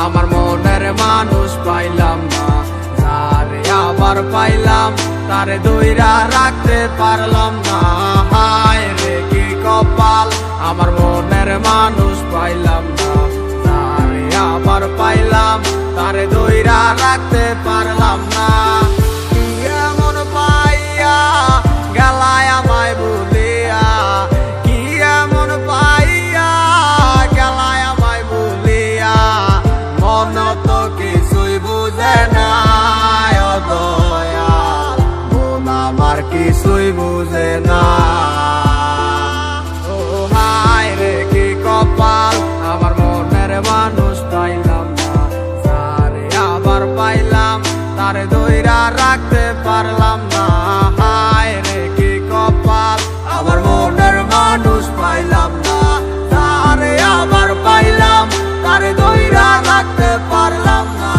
আমার মনের মানুষ পাইলাম না, যারে আবার পাইলাম তারে ধইরা রাখতে পারলাম না। হায় রে কি কপাল, আমার মনের মানুষ পাইলাম না, যারে আবার পাইলাম তারে ধইরা রাখতে পারলাম না। এমন পাইয়া গেলায় আমায় ভুলিয়া, কি এমন পাইয়া গেলায় আমায় ভুলিয়া, মন তো কিছুই বুঝে না ও দয়াল, মন আমার কিছুই বুঝে না। ও হায় রে কি কপাল, আমার মনের মানুষ পাইলাম না, যারে আবার পাইলাম তারে ধইরা রাখতে পারলাম না। হায় রে কি কপাল, আমার মনের মানুষ পাইলাম না, যারে আবার পাইলাম তারে ধইরা রাখতে পারলাম না।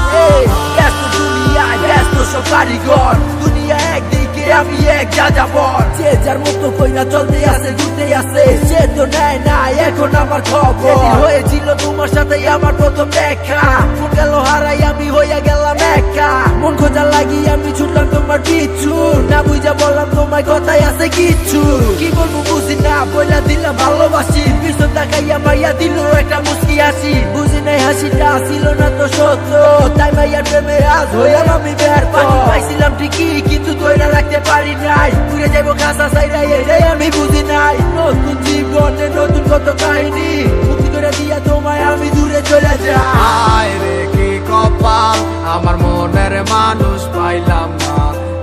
ব্যস্ত দুনিয়া, ব্যস্ত সব কারিগর, দুনিয়া একদিকে আমি এক যাযাবর, যে যার মতো কইরা চলতে আছে ঘুরতে আছে, সে তো নেয় না এখন আমার খবর। হয়েছিল তোমার সাথে আমার প্রথম দেখা, মন গেল হারাই আমি হইয়া গেলাম একা, মন খোঁজা লাগি আমি ছুটলাম তোমার পিছু, না বুঝা বললাম তোমার কথাই আছে কিছু, কি বলবো বুঝি না বইলা দিলাম ভালোবাসি, পিছন তাকাইয়া মাইয়া দিল একটা মুস্কি হাসি, বুঝি নাই হাসিটা ছিল না তো সত্য, তাই মাইয়ার প্রেমে আজ হইলাম আমি ব্যর্থ। পাইছিলাম ঠিকই কিন্তু ধইরা রাখতে পারি নাই, ঘুরে যাবো কাঁচা সাইরা এটাই আমি বুঝি নাই। নতুন জীবনে নতুন কত কাহিনী, মুক্তি করে দিয়া তোমায় আমি দূরে চলে যাই। হায় রে কি কপাল, আমার মনের মানুষ পাইলাম না,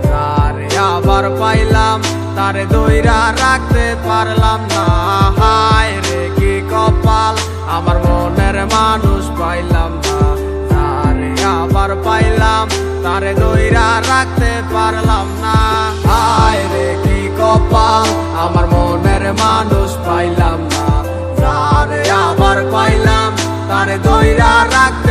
যারে আবার পাইলাম তারে ধইরা রাখতে পারলাম না। হায় রে কি কপাল, আমার মনের মানুষ পাইলাম না, যারে আবার পাইলাম তারে ধইরা রাখতে পারলাম না। হায় রে কি কপাল, আমার মনের মানুষ পাইলাম না, যারে আবার পাইলাম তারে ধইরা রাখতে